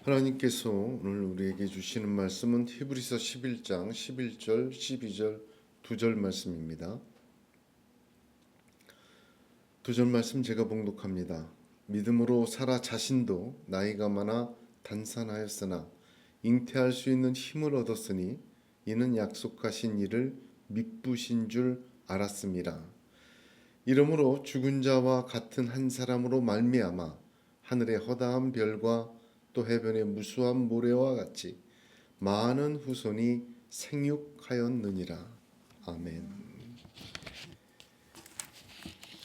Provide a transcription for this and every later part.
하나님께서 오늘 우리에게 주시는 말씀은 히브리서 11장 11절, 12절, 2절 말씀입니다. 2절 말씀 제가 봉독합니다. 믿음으로 사라 자신도 나이가 많아 단산하였으나 잉태할 수 있는 힘을 얻었으니 이는 약속하신 이를 미쁘신 줄 알았습니다. 이러므로 죽은 자와 같은 한 사람으로 말미암아 하늘의 허다한 별과 또 해변의 무수한 모래와 같이 많은 후손이 생육하였느니라. 아멘.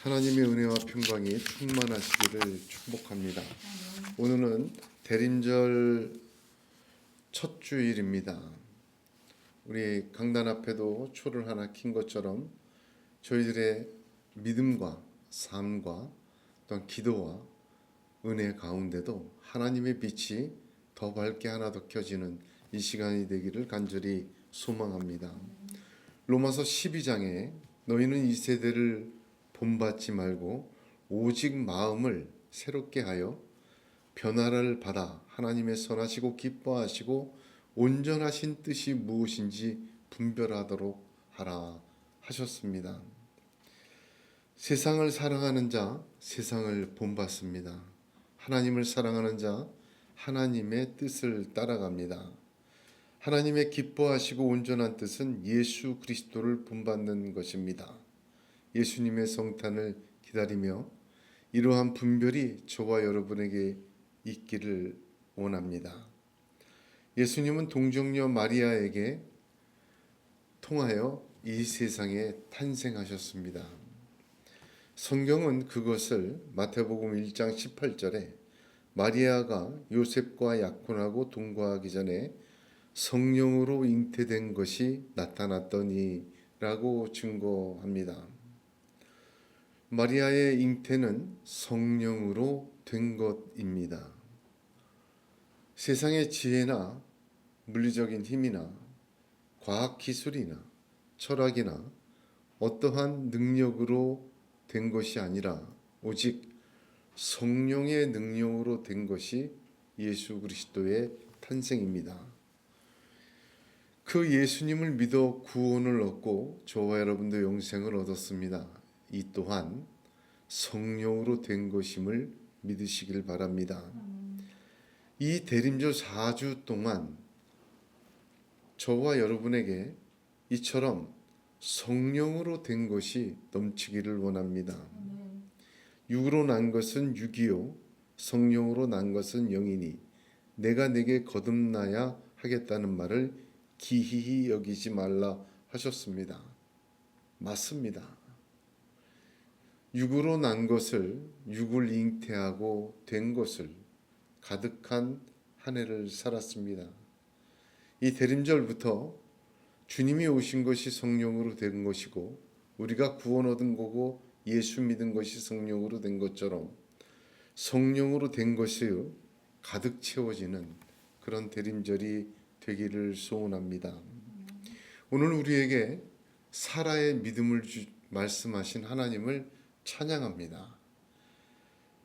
하나님의 은혜와 평강이 충만하시기를 축복합니다. 오늘은 대림절 첫 주일입니다. 우리 강단 앞에도 초를 하나 킨 것처럼 저희들의 믿음과 삶과 또한 기도와 은혜 가운데도 하나님의 빛이 더 밝게 하나 더 켜지는 이 시간이 되기를 간절히 소망합니다. 로마서 12장에 너희는 이 세대를 본받지 말고 오직 마음을 새롭게 하여 변화를 받아 하나님의 선하시고 기뻐하시고 온전하신 뜻이 무엇인지 분별하도록 하라 하셨습니다. 세상을 사랑하는 자 세상을 본받습니다. 하나님을 사랑하는 자 하나님의 뜻을 따라갑니다. 하나님의 기뻐하시고 온전한 뜻은 예수 그리스도를 본받는 것입니다. 예수님의 성탄을 기다리며 이러한 분별이 저와 여러분에게 있기를 원합니다. 예수님은 동정녀 마리아에게 통하여 이 세상에 탄생하셨습니다. 성경은 그것을 마태복음 1장 18절에 마리아가 요셉과 약혼하고 동거하기 전에 성령으로 잉태된 것이 나타났더니라고 증거합니다. 마리아의 잉태는 성령으로 된 것입니다. 세상의 지혜나 물리적인 힘이나 과학기술이나 철학이나 어떠한 능력으로 된 것이 아니라 오직 성령의 능력으로 된 것이 예수 그리스도의 탄생입니다. 그 예수님을 믿어 구원을 얻고 저와 여러분도 영생을 얻었습니다. 이 또한 성령으로 된 것임을 믿으시길 바랍니다. 이 대림절 4주 동안 저와 여러분에게 이처럼 성령으로 된 것이 넘치기를 원합니다. 육으로 난 것은 육이요 성령으로 난 것은 영이니 내가 내게 거듭나야 하겠다는 말을 기이히 여기지 말라 하셨습니다. 맞습니다. 육으로 난 것을 육을 잉태하고 된 것을 가득한 한 해를 살았습니다. 이 대림절부터 주님이 오신 것이 성령으로 된 것이고 우리가 구원 얻은 거고 예수 믿은 것이 성령으로 된 것처럼 성령으로 된 것이 가득 채워지는 그런 대림절이 되기를 소원합니다. 오늘 우리에게 사라의 믿음을 말씀하신 하나님을 찬양합니다.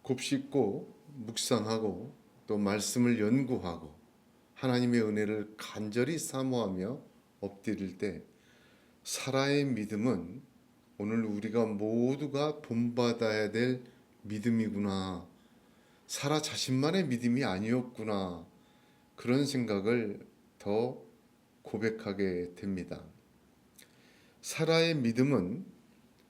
곱씹고 묵상하고 또 말씀을 연구하고 하나님의 은혜를 간절히 사모하며 엎드릴 때 사라의 믿음은 오늘 우리가 모두가 본받아야 될 믿음이구나. 사라 자신만의 믿음이 아니었구나. 그런 생각을 더 고백하게 됩니다. 사라의 믿음은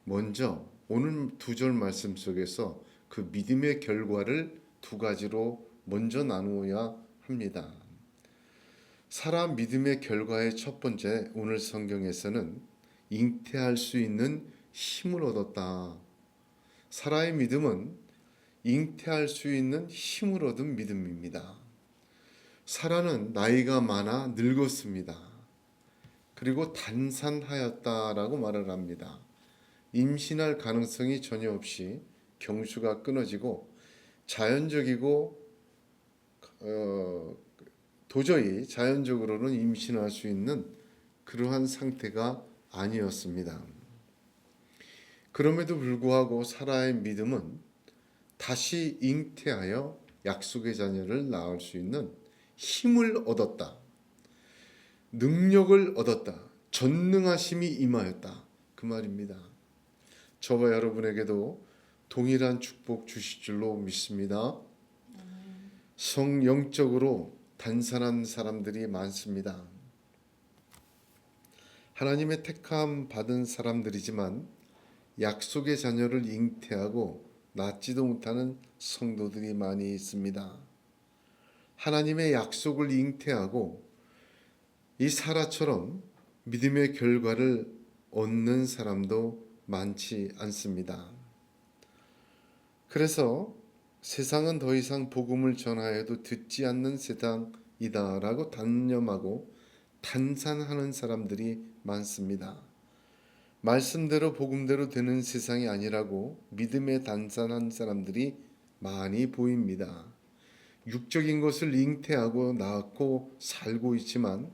먼저 오늘 2절 말씀 속에서 그 믿음의 결과를 2가지로 먼저 나누어야 합니다. 사라 믿음의 결과의 첫 번째, 오늘 성경에서는 잉태할 수 있는 힘을 얻었다. 사라의 믿음은 잉태할 수 있는 힘을 얻은 믿음입니다. 사라는 나이가 많아 늙었습니다. 그리고 단산하였다라고 말을 합니다. 임신할 가능성이 전혀 없이 경수가 끊어지고 자연적이고 도저히 자연적으로는 임신할 수 있는 그러한 상태가 아니었습니다. 그럼에도 불구하고 사라의 믿음은 다시 잉태하여 약속의 자녀를 낳을 수 있는 힘을 얻었다. 능력을 얻었다. 전능하심이 임하였다. 그 말입니다. 저와 여러분에게도 동일한 축복 주실 줄로 믿습니다. 성영적으로 단산한 사람들이 많습니다. 하나님의 택함 받은 사람들이지만 약속의 자녀를 잉태하고 낳지도 못하는 성도들이 많이 있습니다. 하나님의 약속을 잉태하고 이 사라처럼 믿음의 결과를 얻는 사람도 많지 않습니다. 그래서 세상은 더 이상 복음을 전하여도 듣지 않는 세상이다라고 단념하고 단산하는 사람들이 많습니다. 말씀대로 복음대로 되는 세상이 아니라고 믿음에 단산한 사람들이 많이 보입니다. 육적인 것을 잉태하고 낳고 살고 있지만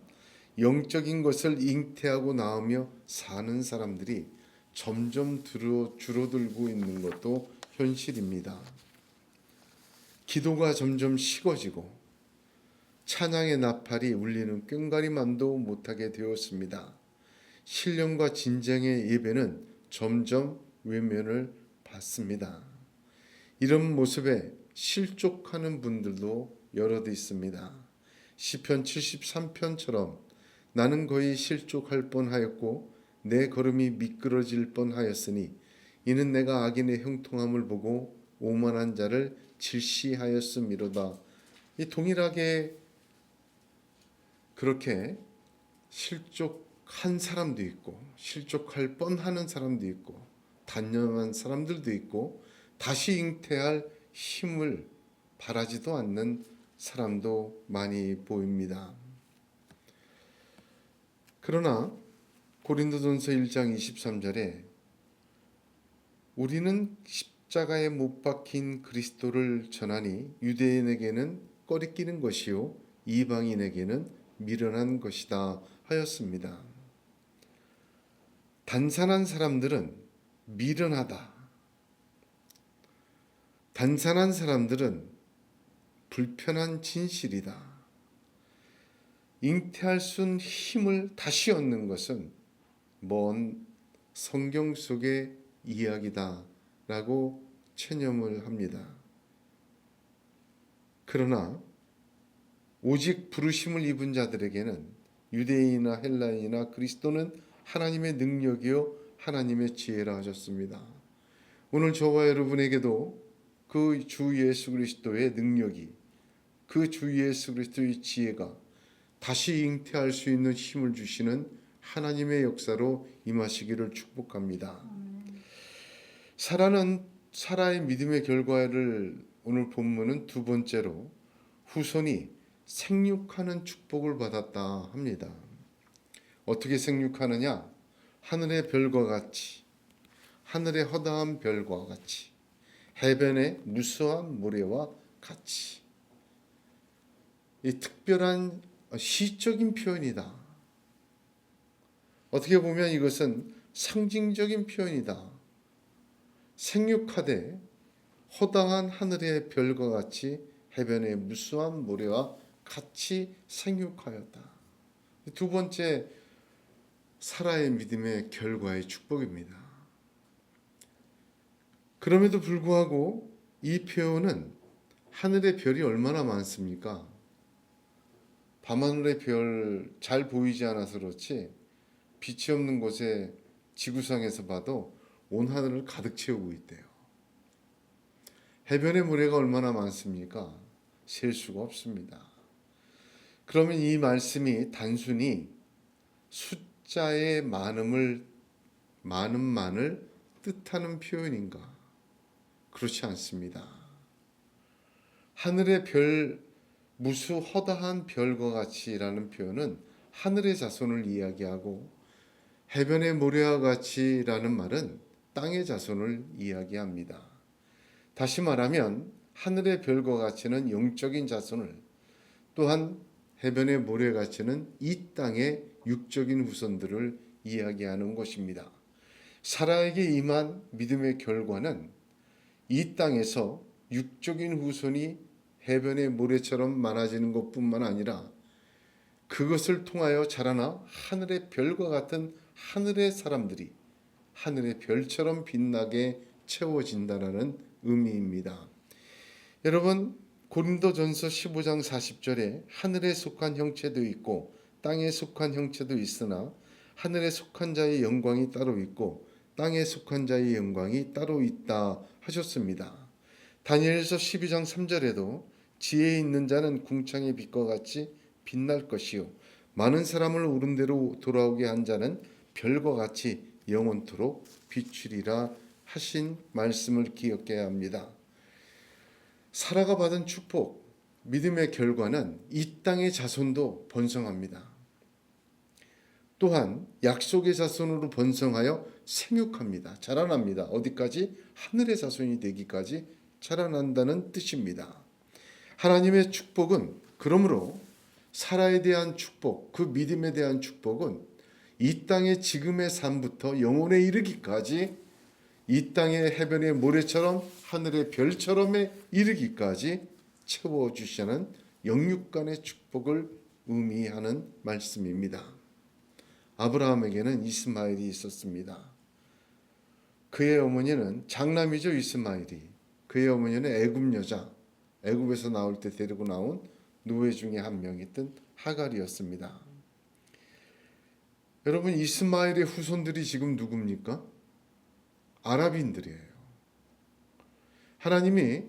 영적인 것을 잉태하고 낳으며 사는 사람들이 점점 줄어들고 있는 것도 현실입니다. 기도가 점점 식어지고 찬양의 나팔이 울리는 꽹과리만도 못하게 되었습니다. 신령과 진정의 예배는 점점 외면을 받습니다. 이런 모습에 실족하는 분들도 여럿 있습니다. 시편 73편처럼 나는 거의 실족할 뻔하였고 내 걸음이 미끄러질 뻔하였으니 이는 내가 악인의 형통함을 보고 오만한 자를 질시하였음이로다. 이 동일하게 그렇게 실족한 사람도 있고 실족할 뻔하는 사람도 있고 단념한 사람들도 있고 다시 잉태할 힘을 바라지도 않는 사람도 많이 보입니다. 그러나 고린도전서 1장 23절에 우리는 십자가에 못 박힌 그리스도를 전하니 유대인에게는 꺼리끼는 것이요 이방인에게는 미련한 것이다 하였습니다. 단산한 사람들은 미련하다. 단산한 사람들은 불편한 진실이다. 잉태할 수 있는 힘을 다시 얻는 것은 먼 성경 속의 이야기다 라고 체념을 합니다. 그러나 오직 부르심을 입은 자들에게는 유대인이나 헬라인이나 그리스도는 하나님의 능력이요 하나님의 지혜라 하셨습니다. 오늘 저와 여러분에게도 그 주 예수 그리스도의 능력이 그 주 예수 그리스도의 지혜가 다시 잉태할 수 있는 힘을 주시는 하나님의 역사로 임하시기를 축복합니다. 사라의 믿음의 결과를 오늘 본문은 두 번째로 후손이 생육하는 축복을 받았다 합니다. 어떻게 생육하느냐? 하늘의 별과 같이, 하늘의 허다한 별과 같이, 해변의 무수한 모래와 같이. 이 특별한 시적인 표현이다. 어떻게 보면 이것은 상징적인 표현이다. 생육하되 허다한 하늘의 별과 같이 해변의 무수한 모래와 같이 생육하였다. 두 번째 사라의 믿음의 결과의 축복입니다. 그럼에도 불구하고 이 표현은 하늘의 별이 얼마나 많습니까? 밤하늘의 별 잘 보이지 않아서 그렇지 빛이 없는 곳에 지구상에서 봐도 온 하늘을 가득 채우고 있대요. 해변의 모래가 얼마나 많습니까? 셀 수가 없습니다. 그러면 이 말씀이 단순히 숫자의 많음만을 뜻하는 표현인가? 그렇지 않습니다. 하늘의 별, 무수 허다한 별과 같이라는 표현은 하늘의 자손을 이야기하고 해변의 모래와 같이라는 말은 땅의 자손을 이야기합니다. 다시 말하면 하늘의 별과 같이는 영적인 자손을, 또한 해변의 모래같이는 이 땅의 육적인 후손들을 이야기하는 것입니다. 사라에게 임한 믿음의 결과는 이 땅에서 육적인 후손이 해변의 모래처럼 많아지는 것뿐만 아니라 그것을 통하여 자라나 하늘의 별과 같은 하늘의 사람들이 하늘의 별처럼 빛나게 채워진다라는 의미입니다. 여러분, 고린도전서 15장 40절에 하늘에 속한 형체도 있고 땅에 속한 형체도 있으나 하늘에 속한 자의 영광이 따로 있고 땅에 속한 자의 영광이 따로 있다 하셨습니다. 다니엘서 12장 3절에도 지혜 있는 자는 궁창의 빛과 같이 빛날 것이요 많은 사람을 옳은 대로 돌아오게 한 자는 별과 같이 영원토록 비추리라 하신 말씀을 기억해야 합니다. 사라가 받은 축복, 믿음의 결과는 이 땅의 자손도 번성합니다. 또한 약속의 자손으로 번성하여 생육합니다. 자라납니다. 어디까지? 하늘의 자손이 되기까지 자라난다는 뜻입니다. 하나님의 축복은 그러므로 사라에 대한 축복, 그 믿음에 대한 축복은 이 땅의 지금의 삶부터 영혼에 이르기까지 이 땅의 해변의 모래처럼 하늘의 별처럼에 이르기까지 채워주시는 영육간의 축복을 의미하는 말씀입니다. 아브라함에게는 이스마엘이 있었습니다. 그의 어머니는 장남이죠. 이스마엘이. 그의 어머니는 애굽 여자, 애굽에서 나올 때 데리고 나온 노예 중에 한 명이었던 하갈이었습니다. 여러분, 이스마엘의 후손들이 지금 누굽니까? 아랍인들이에요. 하나님이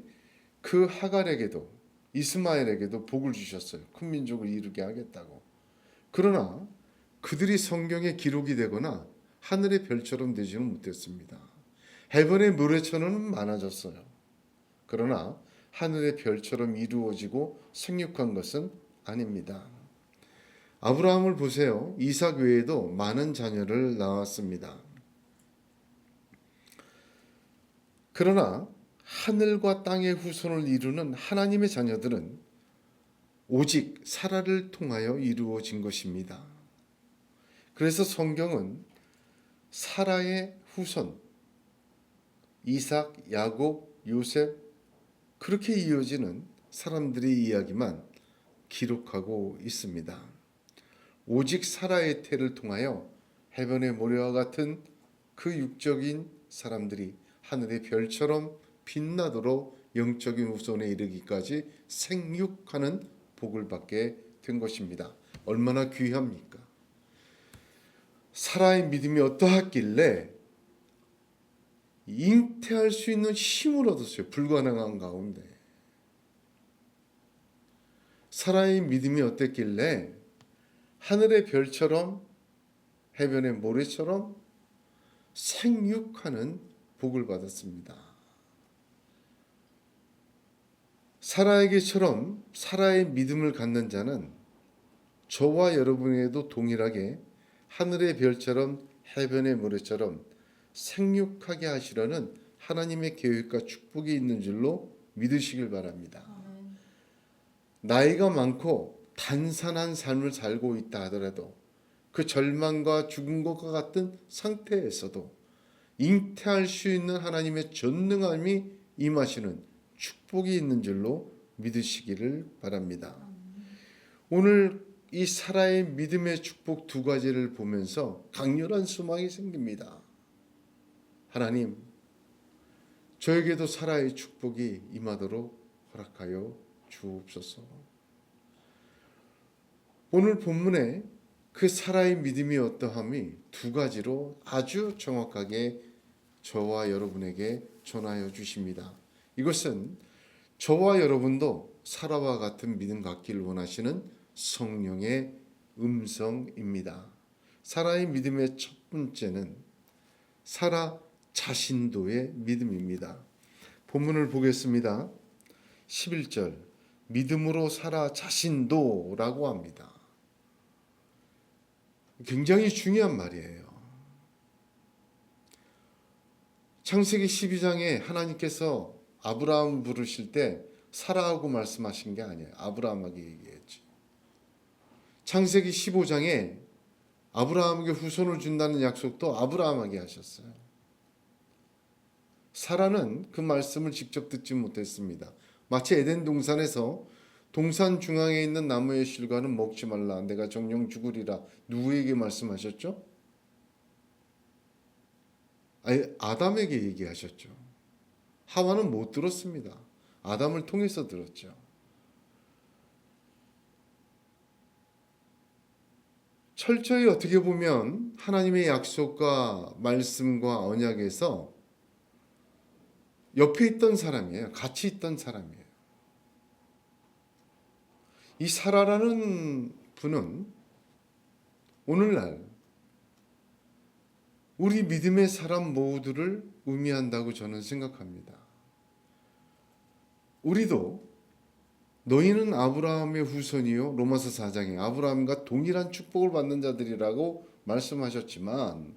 그 하갈에게도 이스마엘에게도 복을 주셨어요. 큰 민족을 이루게 하겠다고. 그러나 그들이 성경에 기록이 되거나 하늘의 별처럼 되지는 못했습니다. 해변의 모래처럼은 많아졌어요. 그러나 하늘의 별처럼 이루어지고 생육한 것은 아닙니다. 아브라함을 보세요. 이삭 외에도 많은 자녀를 낳았습니다. 그러나 하늘과 땅의 후손을 이루는 하나님의 자녀들은 오직 사라를 통하여 이루어진 것입니다. 그래서 성경은 사라의 후손, 이삭, 야곱, 요셉 그렇게 이어지는 사람들의 이야기만 기록하고 있습니다. 오직 사라의 태를 통하여 해변의 모래와 같은 그 육적인 사람들이 하늘의 별처럼 빛나도록 영적인 후손에 이르기까지 생육하는 복을 받게 된 것입니다. 얼마나 귀합니까? 사라의 믿음이 어떠하길래 잉태할 수 있는 힘을 얻었어요. 불가능한 가운데. 사라의 믿음이 어땠길래 하늘의 별처럼 해변의 모래처럼 생육하는 복을 받았습니다. 사라에게처럼 사라의 믿음을 갖는 자는 저와 여러분에게도 동일하게 하늘의 별처럼 해변의 모래처럼 생육하게 하시려는 하나님의 계획과 축복이 있는 줄로 믿으시길 바랍니다. 나이가 많고 단산한 삶을 살고 있다 하더라도 그 절망과 죽은 것과 같은 상태에서도 잉태할 수 있는 하나님의 전능함이 임하시는 축복이 있는 줄로 믿으시기를 바랍니다. 오늘 이 사라의 믿음의 축복 두 가지를 보면서 강렬한 소망이 생깁니다. 하나님, 저에게도 사라의 축복이 임하도록 허락하여 주옵소서. 오늘 본문에 그 사라의 믿음이 어떠함이 두 가지로 아주 정확하게 저와 여러분에게 전하여 주십니다. 이것은 저와 여러분도 사라와 같은 믿음 갖기를 원하시는 성령의 음성입니다. 사라의 믿음의 첫 번째는 사라 자신도의 믿음입니다. 본문을 보겠습니다. 11절 믿음으로 사라 자신도라고 합니다. 굉장히 중요한 말이에요. 창세기 12장에 하나님께서 아브라함 부르실 때 사라하고 말씀하신 게 아니에요. 아브라함에게 얘기했지. 창세기 15장에 아브라함에게 후손을 준다는 약속도 아브라함에게 하셨어요. 사라는 그 말씀을 직접 듣지 못했습니다. 마치 에덴 동산에서 동산 중앙에 있는 나무의 실과는 먹지 말라. 내가 정령 죽으리라. 누구에게 말씀하셨죠? 아니, 아담에게 얘기하셨죠. 하와는 못 들었습니다. 아담을 통해서 들었죠. 철저히 어떻게 보면 하나님의 약속과 말씀과 언약에서 옆에 있던 사람이에요. 같이 있던 사람이에요. 이 사라라는 분은 오늘날 우리 믿음의 사람 모두를 의미한다고 저는 생각합니다. 우리도 너희는 아브라함의 후손이요, 로마서 4장에 아브라함과 동일한 축복을 받는 자들이라고 말씀하셨지만,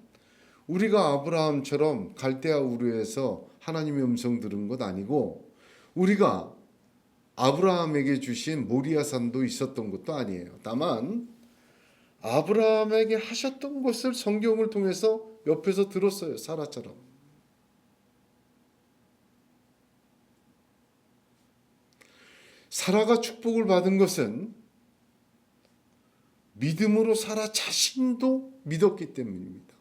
우리가 아브라함처럼 갈대아 우르에서 하나님의 음성 들은 것 아니고, 우리가 아브라함에게 주신 모리아산도 있었던 것도 아니에요. 다만 아브라함에게 하셨던 것을 성경을 통해서 옆에서 들었어요. 사라처럼. 사라가 축복을 받은 것은 믿음으로 사라 자신도 믿었기 때문입니다.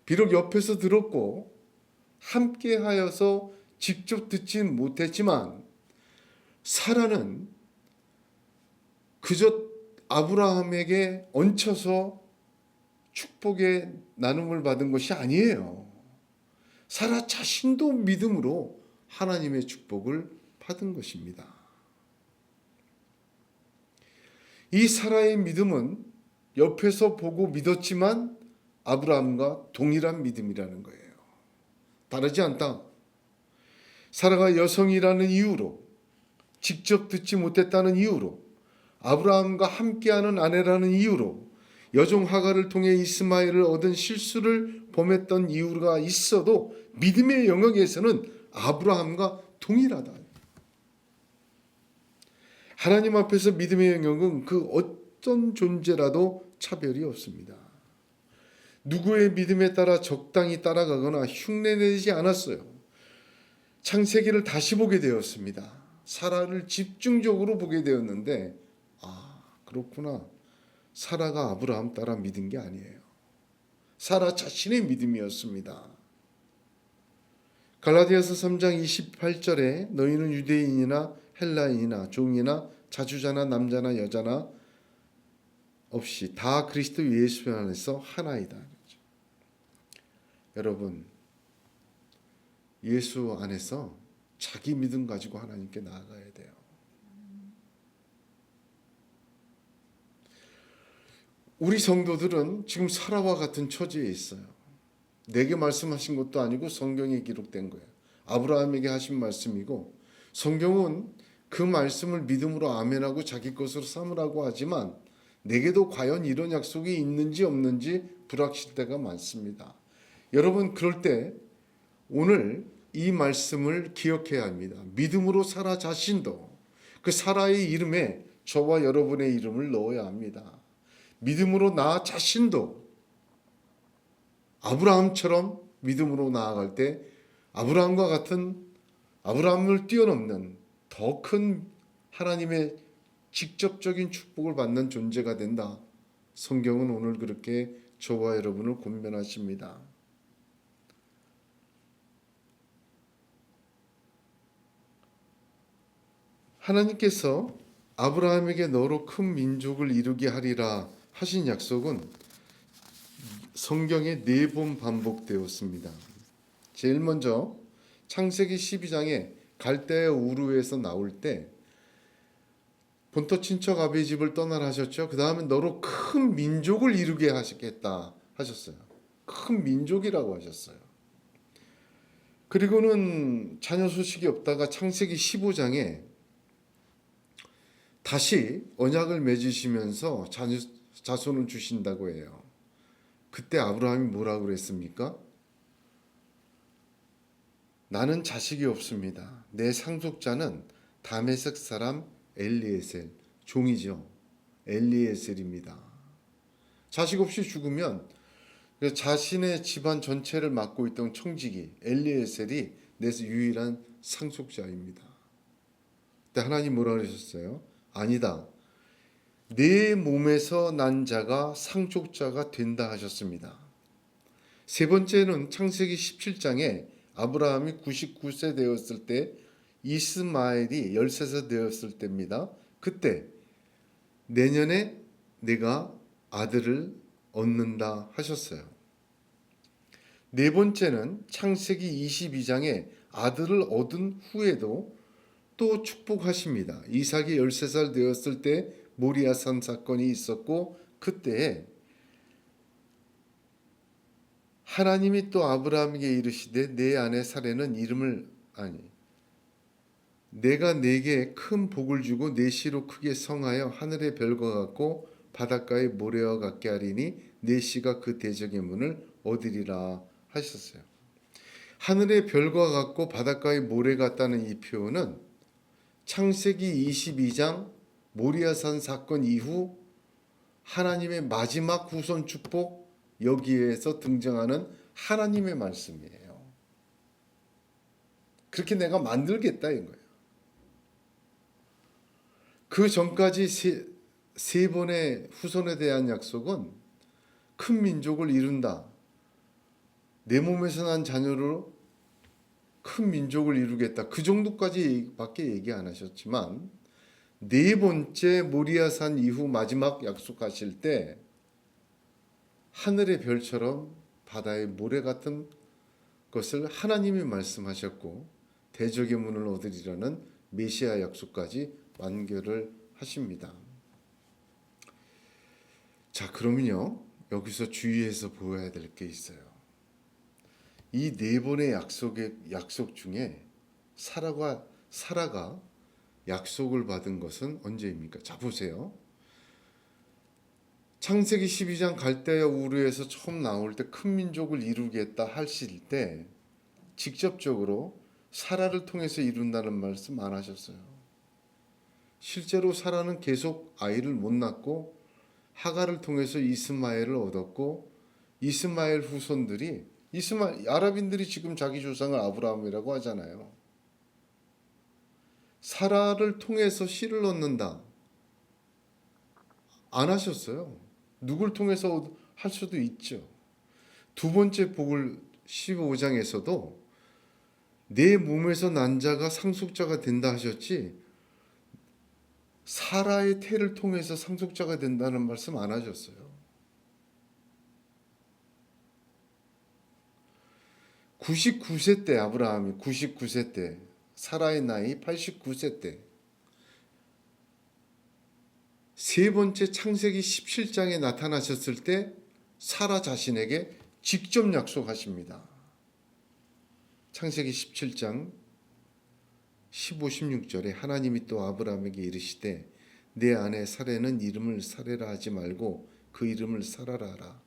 비록 옆에서 들었고 함께 하여서 직접 듣진 못했지만 사라는 그저 아브라함에게 얹혀서 축복의 나눔을 받은 것이 아니에요. 사라 자신도 믿음으로 하나님의 축복을 받은 것입니다. 이 사라의 믿음은 옆에서 보고 믿었지만 아브라함과 동일한 믿음이라는 거예요. 다르지 않다. 사라가 여성이라는 이유로, 직접 듣지 못했다는 이유로, 아브라함과 함께하는 아내라는 이유로, 여종 하갈을 통해 이스마엘을 얻은 실수를 범했던 이유가 있어도 믿음의 영역에서는 아브라함과 동일하다. 하나님 앞에서 믿음의 영역은 그 어떤 존재라도 차별이 없습니다. 누구의 믿음에 따라 적당히 따라가거나 흉내내지 않았어요. 창세기를 다시 보게 되었습니다. 사라를 집중적으로 보게 되었는데, 그렇구나. 사라가 아브라함 따라 믿은 게 아니에요. 사라 자신의 믿음이었습니다. 갈라디아서 3장 28절에 너희는 유대인이나 헬라인이나 종이나 자주자나 남자나 여자나 없이 다 그리스도 예수 안에서 하나이다. 여러분, 예수 안에서 자기 믿음 가지고 하나님께 나아가야 돼요. 우리 성도들은 지금 사라와 같은 처지에 있어요. 내게 말씀하신 것도 아니고 성경에 기록된 거예요. 아브라함에게 하신 말씀이고, 성경은 그 말씀을 믿음으로 아멘하고 자기 것으로 삼으라고 하지만 내게도 과연 이런 약속이 있는지 없는지 불확실 때가 많습니다. 여러분, 그럴 때 오늘 이 말씀을 기억해야 합니다. 믿음으로 사라 자신도 그 사라의 이름에 저와 여러분의 이름을 넣어야 합니다. 믿음으로 나 자신도 아브라함처럼 믿음으로 나아갈 때 아브라함과 같은, 아브라함을 뛰어넘는 더 큰 하나님의 직접적인 축복을 받는 존재가 된다. 성경은 오늘 그렇게 저와 여러분을 권면하십니다. 하나님께서 아브라함에게 너로 큰 민족을 이루게 하리라 하신 약속은 성경에 4번 반복되었습니다. 제일 먼저 창세기 12장에 갈대아 우르에서 나올 때 본토 친척 아비의 집을 떠나라 하셨죠. 그 다음에 너로 큰 민족을 이루게 하시겠다 하셨어요. 큰 민족이라고 하셨어요. 그리고는 자녀 소식이 없다가 창세기 15장에 다시 언약을 맺으시면서 자손을 주신다고 해요. 그때 아브라함이 뭐라고 그랬습니까? 나는 자식이 없습니다. 내 상속자는 다메섹 사람 엘리에셀, 종이죠. 엘리에셀입니다. 자식 없이 죽으면 자신의 집안 전체를 맡고 있던 청지기 엘리에셀이 내 유일한 상속자입니다. 그때 하나님 뭐라 그러셨어요? 아니다. 내 몸에서 난 자가 상속자가 된다 하셨습니다. 세 번째는 창세기 17장에 아브라함이 99세 되었을 때 이스마엘이 13세 되었을 때입니다. 그때 내년에 내가 아들을 얻는다 하셨어요. 네 번째는 창세기 22장에 아들을 얻은 후에도 또 축복하십니다. 이삭이 13살 되었을 때 모리아산 사건이 있었고 그때에 하나님이 또 아브라함에게 이르시되 내 아내 사레는 내가 네게 큰 복을 주고 네 씨로 크게 성하여 하늘의 별과 같고 바닷가의 모래와 같게 하리니 네 씨가 그 대적의 문을 얻으리라 하셨어요. 하늘의 별과 같고 바닷가의 모래 같다는 이 표현은 창세기 22장 모리아산 사건 이후 하나님의 마지막 후손 축복 여기에서 등장하는 하나님의 말씀이에요. 그렇게 내가 만들겠다 인 거예요. 그 전까지 세 번의 후손에 대한 약속은 큰 민족을 이룬다. 내 몸에서 난 자녀로 큰 민족을 이루겠다. 그 정도까지밖에 얘기 안 하셨지만 네 번째 모리아산 이후 마지막 약속하실 때 하늘의 별처럼 바다의 모래 같은 것을 하나님이 말씀하셨고 대적의 문을 얻으리라는 메시아 약속까지 완결을 하십니다. 자, 그러면요. 여기서 주의해서 보아야 될 게 있어요. 이 네 번의 약속 중에 사라가 약속을 받은 것은 언제입니까? 자, 보세요. 창세기 12장 갈대아 우르에서 처음 나올 때 큰 민족을 이루겠다 하실 때 직접적으로 사라를 통해서 이룬다는 말씀 안 하셨어요. 실제로 사라는 계속 아이를 못 낳고 하가를 통해서 이스마엘을 얻었고 이스마엘 후손들이 아랍인들이 지금 자기 조상을 아브라함이라고 하잖아요. 사라를 통해서 씨를 얻는다. 안 하셨어요. 누굴 통해서 할 수도 있죠. 두 번째 복을 15장에서도 내 몸에서 난 자가 상속자가 된다 하셨지 사라의 태를 통해서 상속자가 된다는 말씀 안 하셨어요. 99세 때 아브라함이 99세 때 사라의 나이 89세 때 세 번째 창세기 17장에 나타나셨을 때 사라 자신에게 직접 약속하십니다. 창세기 17장 15, 16절에 하나님이 또 아브라함에게 이르시되 내 아내 사레는 이름을 사레라 하지 말고 그 이름을 사라라 하라.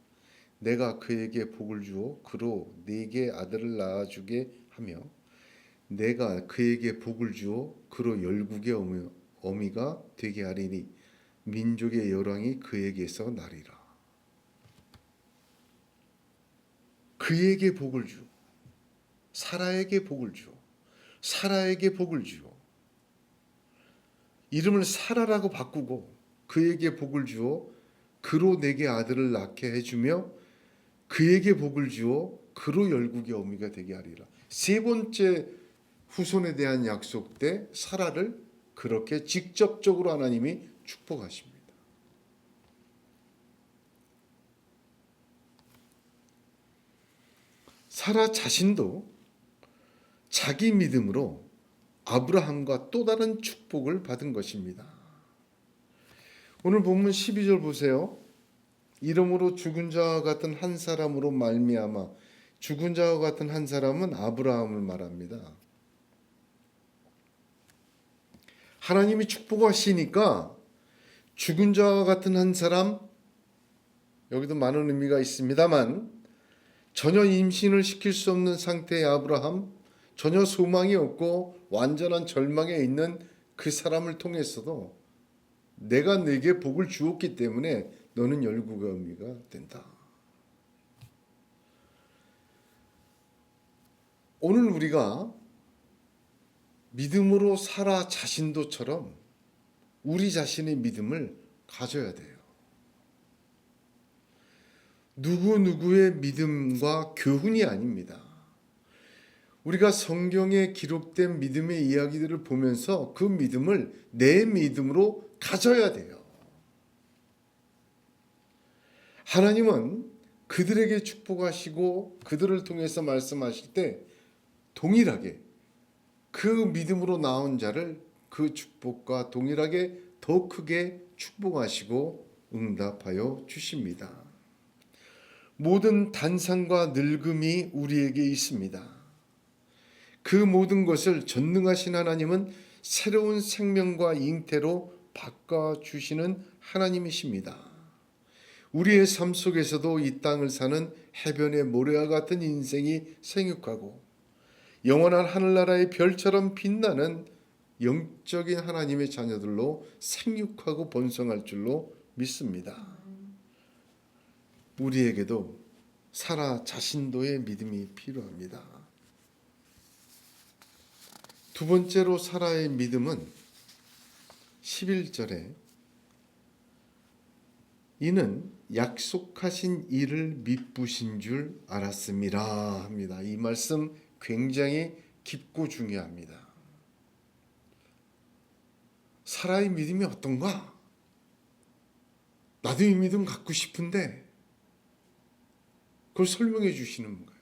내가 그에게 복을 주어 그로 네게 아들을 낳아주게 하며 내가 그에게 복을 주어 그로 열국의 어미가 되게 하리니 민족의 열왕이 그에게서 나리라. 그에게 복을 주어 사라에게 복을 주어 사라에게 복을 주어 이름을 사라라고 바꾸고 그에게 복을 주어 그로 내게 아들을 낳게 해주며 그에게 복을 주어 그로 열국의 어미가 되게 하리라. 세 번째 후손에 대한 약속 때 사라를 그렇게 직접적으로 하나님이 축복하십니다. 사라 자신도 자기 믿음으로 아브라함과 또 다른 축복을 받은 것입니다. 오늘 본문 12절 보세요. 이름으로 죽은 자와 같은 한 사람으로 말미암아 죽은 자와 같은 한 사람은 아브라함을 말합니다. 하나님이 축복하시니까 죽은 자와 같은 한 사람, 여기도 많은 의미가 있습니다만 전혀 임신을 시킬 수 없는 상태의 아브라함, 전혀 소망이 없고 완전한 절망에 있는 그 사람을 통해서도 내가 네게 복을 주었기 때문에 너는 열국의 어미가 된다. 오늘 우리가 믿음으로 살아 자신도처럼 우리 자신의 믿음을 가져야 돼요. 누구누구의 믿음과 교훈이 아닙니다. 우리가 성경에 기록된 믿음의 이야기들을 보면서 그 믿음을 내 믿음으로 가져야 돼요. 하나님은 그들에게 축복하시고 그들을 통해서 말씀하실 때 동일하게 그 믿음으로 나온 자를 그 축복과 동일하게 더 크게 축복하시고 응답하여 주십니다. 모든 단상과 늙음이 우리에게 있습니다. 그 모든 것을 전능하신 하나님은 새로운 생명과 잉태로 바꿔주시는 하나님이십니다. 우리의 삶 속에서도 이 땅을 사는 해변의 모래와 같은 인생이 생육하고 영원한 하늘나라의 별처럼 빛나는 영적인 하나님의 자녀들로 생육하고 번성할 줄로 믿습니다. 우리에게도 살아 자신도의 믿음이 필요합니다. 두 번째로 사라의 믿음은 11절에 이는 약속하신 이를 미쁘신 줄 알았음이라 합니다. 이 말씀 굉장히 깊고 중요합니다. 사라의 믿음이 어떤가? 나도 이 믿음 갖고 싶은데 그걸 설명해 주시는 거예요.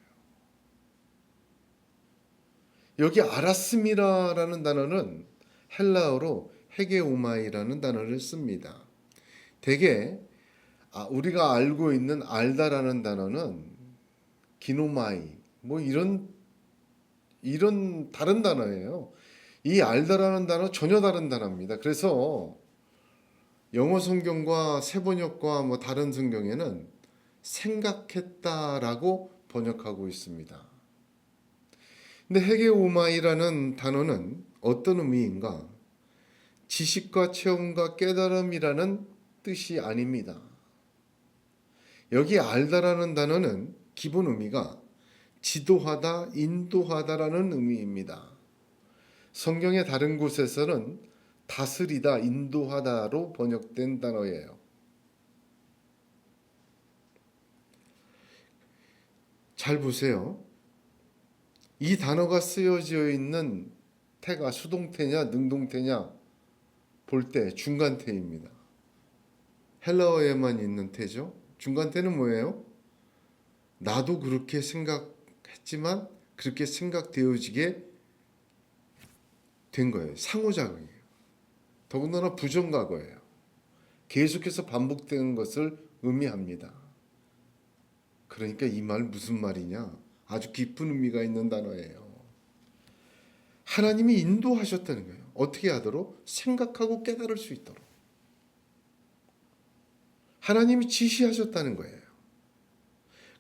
여기 알았음이라라는 단어는 헬라어로 헤게오마이라는 단어를 씁니다. 대개 우리가 알고 있는 알다라는 단어는 기노마이 뭐 이런 다른 단어예요. 이 알다라는 단어 전혀 다른 단어입니다. 그래서 영어 성경과 세번역과 뭐 다른 성경에는 생각했다라고 번역하고 있습니다. 근데 헤게오마이라는 단어는 어떤 의미인가? 지식과 체험과 깨달음이라는 뜻이 아닙니다. 여기 알다라는 단어는 기본 의미가 지도하다, 인도하다라는 의미입니다. 성경의 다른 곳에서는 다스리다, 인도하다로 번역된 단어예요. 잘 보세요. 이 단어가 쓰여져 있는 태가 수동태냐 능동태냐 볼 때 중간태입니다. 헬라어에만 있는 태죠. 중간태는 뭐예요? 나도 그렇게 생각했지만 그렇게 생각되어지게 된 거예요. 상호작용이에요. 더군다나 부정과거예요. 계속해서 반복되는 것을 의미합니다. 그러니까 이 말 무슨 말이냐? 아주 깊은 의미가 있는 단어예요. 하나님이 인도하셨다는 거예요. 어떻게 하도록? 생각하고 깨달을 수 있도록. 하나님이 지시하셨다는 거예요.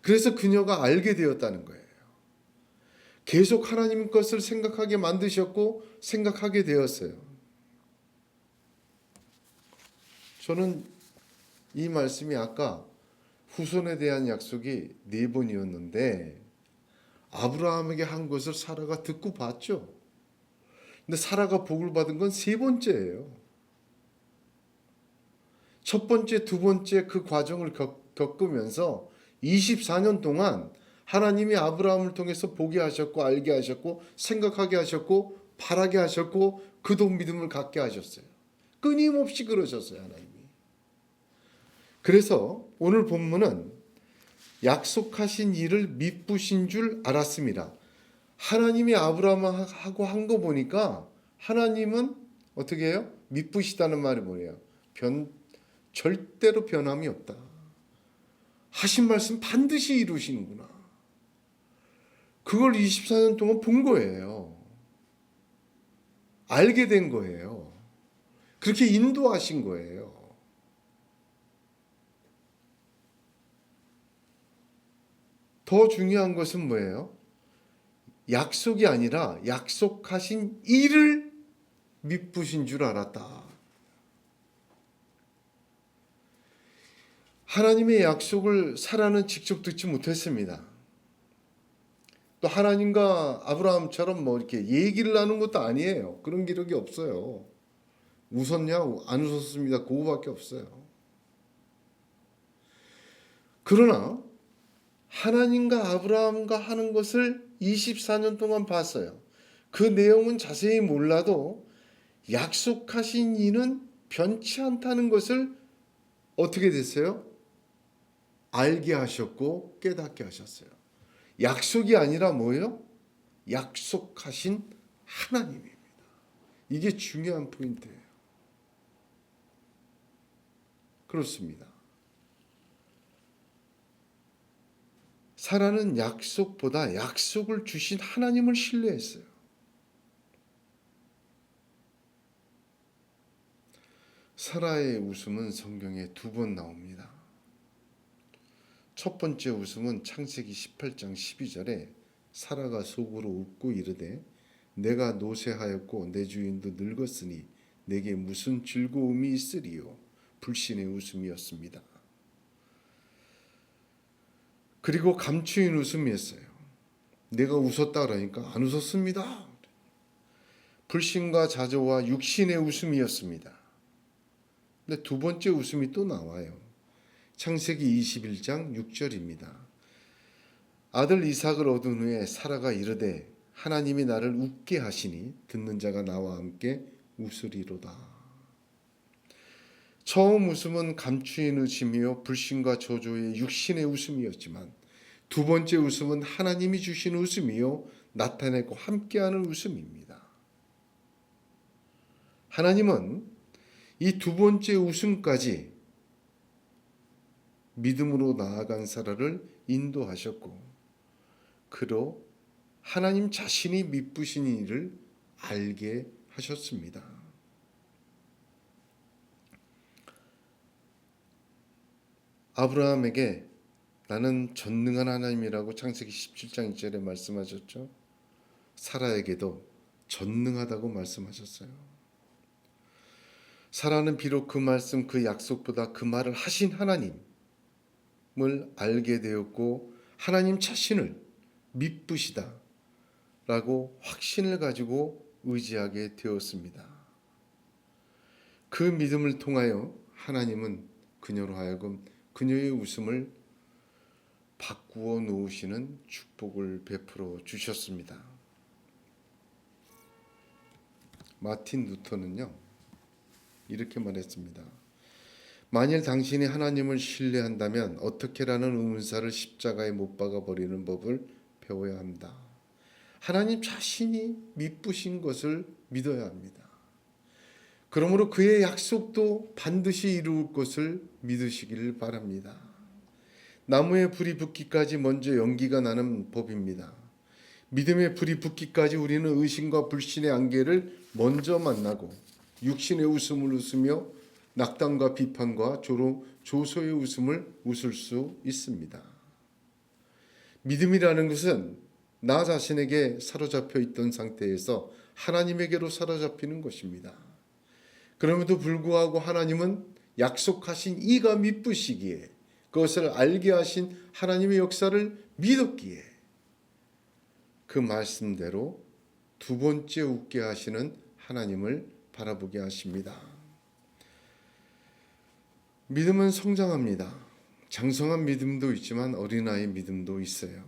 그래서 그녀가 알게 되었다는 거예요. 계속 하나님 것을 생각하게 만드셨고 생각하게 되었어요. 저는 이 말씀이 아까 후손에 대한 약속이 4번이었는데 아브라함에게 한 것을 사라가 듣고 봤죠. 근데 사라가 복을 받은 건 3번째예요. 첫 번째, 두 번째 그 과정을 겪으면서 24년 동안 하나님이 아브라함을 통해서 보게 하셨고 알게 하셨고 생각하게 하셨고 바라게 하셨고 그도 믿음을 갖게 하셨어요. 끊임없이 그러셨어요, 하나님이. 그래서 오늘 본문은 약속하신 일을 미쁘신 줄 알았습니다. 하나님이 아브라함하고 한 거 보니까 하나님은 어떻게 해요? 미쁘시다는 말이 뭐예요? 절대로 변함이 없다. 하신 말씀 반드시 이루시는구나. 그걸 24년 동안 본 거예요. 알게 된 거예요. 그렇게 인도하신 거예요. 더 중요한 것은 뭐예요? 약속이 아니라 약속하신 일을 미쁘신 줄 알았다. 하나님의 약속을 사라는 직접 듣지 못했습니다. 또 하나님과 아브라함처럼 뭐 이렇게 얘기를 나눈 것도 아니에요. 그런 기록이 없어요. 웃었냐? 안 웃었습니다. 그거밖에 없어요. 그러나 하나님과 아브라함과 하는 것을 24년 동안 봤어요. 그 내용은 자세히 몰라도 약속하신 이는 변치 않다는 것을 어떻게 됐어요? 알게 하셨고 깨닫게 하셨어요. 약속이 아니라 뭐예요? 약속하신 하나님입니다. 이게 중요한 포인트예요. 그렇습니다. 사라는 약속보다 약속을 주신 하나님을 신뢰했어요. 사라의 웃음은 성경에 2번 나옵니다. 첫 번째 웃음은 창세기 18장 12절에 사라가 속으로 웃고 이르되 내가 노쇠하였고 내 주인도 늙었으니 내게 무슨 즐거움이 있으리요. 불신의 웃음이었습니다. 그리고 감추인 웃음이었어요. 내가 웃었다 그러니까 안 웃었습니다. 불신과 자조와 육신의 웃음이었습니다. 근데 두 번째 웃음이 또 나와요. 창세기 21장 6절입니다. 아들 이삭을 얻은 후에 사라가 이르되 하나님이 나를 웃게 하시니 듣는 자가 나와 함께 웃으리로다. 처음 웃음은 감추인 웃음이요 불신과 저조의 육신의 웃음이었지만 두 번째 웃음은 하나님이 주신 웃음이요 나타내고 함께하는 웃음입니다. 하나님은 이 두 번째 웃음까지 믿음으로 나아간 사라를 인도하셨고 그로 하나님 자신이 미쁘신 일을 알게 하셨습니다. 아브라함에게 나는 전능한 하나님이라고 창세기 17장 2절에 말씀하셨죠. 사라에게도 전능하다고 말씀하셨어요. 사라는 비록 그 말씀 그 약속보다 그 말을 하신 하나님을 알게 되었고 하나님 자신을 미쁘시다라고 확신을 가지고 의지하게 되었습니다. 그 믿음을 통하여 하나님은 그녀로 하여금 그녀의 웃음을 바꾸어 놓으시는 축복을 베풀어 주셨습니다. 마틴 루터는요 이렇게 말했습니다. 만일 당신이 하나님을 신뢰한다면 어떻게라는 의문사를 십자가에 못 박아 버리는 법을 배워야 합니다. 하나님 자신이 미쁘신 것을 믿어야 합니다. 그러므로 그의 약속도 반드시 이루을 것을 믿으시기를 바랍니다. 나무에 불이 붙기까지 먼저 연기가 나는 법입니다. 믿음의 불이 붙기까지 우리는 의심과 불신의 안개를 먼저 만나고 육신의 웃음을 웃으며 낙담과 비판과 조소의 웃음을 웃을 수 있습니다. 믿음이라는 것은 나 자신에게 사로잡혀 있던 상태에서 하나님에게로 사로잡히는 것입니다. 그럼에도 불구하고 하나님은 약속하신 이가 미쁘시기에 그것을 알게 하신 하나님의 역사를 믿었기에 그 말씀대로 두 번째 웃게 하시는 하나님을 바라보게 하십니다. 믿음은 성장합니다. 장성한 믿음도 있지만 어린아이 믿음도 있어요.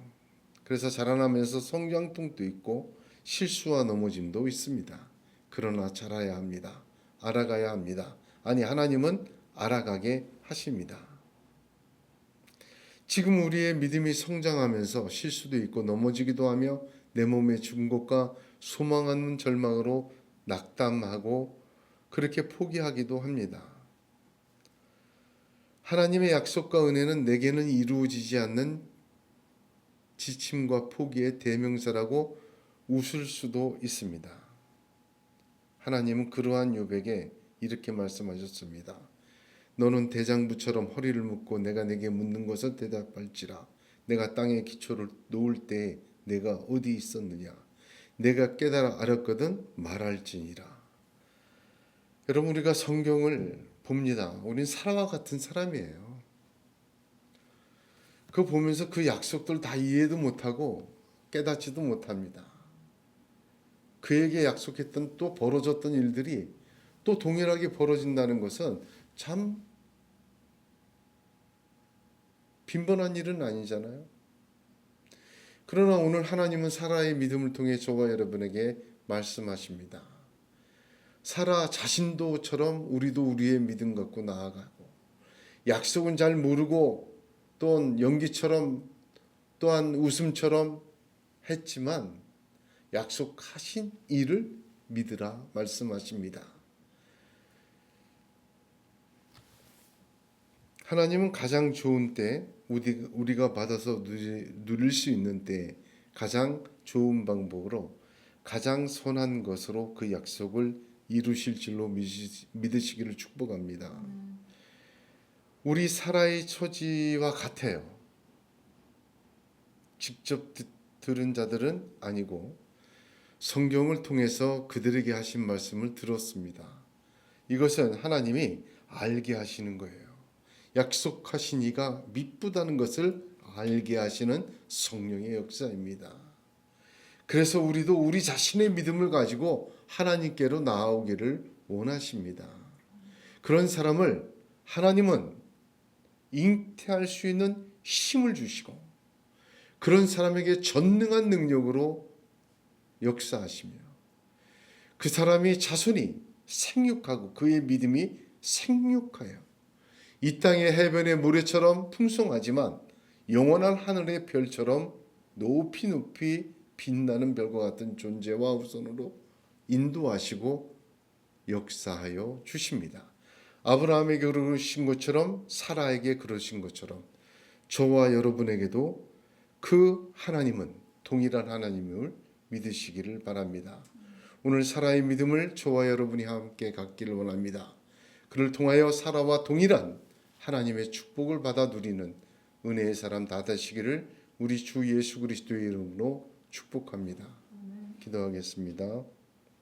그래서 자라나면서 성장통도 있고 실수와 넘어짐도 있습니다. 그러나 자라야 합니다. 알아가야 합니다. 아니 하나님은 알아가게 하십니다. 지금 우리의 믿음이 성장하면서 실수도 있고 넘어지기도 하며 내 몸에 죽은 것과 소망하는 절망으로 낙담하고 그렇게 포기하기도 합니다. 하나님의 약속과 은혜는 내게는 이루어지지 않는 지침과 포기의 대명사라고 웃을 수도 있습니다. 하나님은 그러한 욥에게 이렇게 말씀하셨습니다. 너는 대장부처럼 허리를 묶고 내가 내게 묻는 것을 대답할지라. 내가 땅에 기초를 놓을 때에 내가 어디 있었느냐. 내가 깨달아 알았거든 말할지니라. 여러분 우리가 성경을 봅니다. 우린 사라와 같은 사람이에요. 그거 보면서 그 약속들 다 이해도 못하고 깨닫지도 못합니다. 그에게 약속했던 또 벌어졌던 일들이 또 동일하게 벌어진다는 것은 참 빈번한 일은 아니잖아요. 그러나 오늘 하나님은 사라의 믿음을 통해 저와 여러분에게 말씀하십니다. 사라 자신도처럼 우리도 우리의 믿음 갖고 나아가고 약속은 잘 모르고 또한 연기처럼 또한 웃음처럼 했지만 약속하신 이를 믿으라 말씀하십니다. 하나님은 가장 좋은 때 우리가 받아서 누릴 수 있는 때 가장 좋은 방법으로 가장 선한 것으로 그 약속을 이루실 줄로 믿으시기를 축복합니다. 우리 사라의 처지와 같아요. 직접 들은 자들은 아니고 성경을 통해서 그들에게 하신 말씀을 들었습니다. 이것은 하나님이 알게 하시는 거예요. 약속하신 이가 미쁘다는 것을 알게 하시는 성령의 역사입니다. 그래서 우리도 우리 자신의 믿음을 가지고 하나님께로 나아오기를 원하십니다. 그런 사람을 하나님은 잉태할 수 있는 힘을 주시고 그런 사람에게 전능한 능력으로 역사하시며 그 사람이 자손이 생육하고 그의 믿음이 생육하여 이 땅의 해변의 모래처럼 풍성하지만 영원한 하늘의 별처럼 높이 높이 빛나는 별과 같은 존재와 우선으로 인도하시고 역사하여 주십니다. 아브라함에게 그러신 것처럼 사라에게 그러신 것처럼 저와 여러분에게도 그 하나님은 동일한 하나님을 믿으시기를 바랍니다. 오늘 사라의 믿음을 저와 여러분이 함께 갖기를 원합니다. 그를 통하여 사라와 동일한 하나님의 축복을 받아 누리는 은혜의 사람 다 되시기를 우리 주 예수 그리스도의 이름으로 축복합니다. 기도하겠습니다.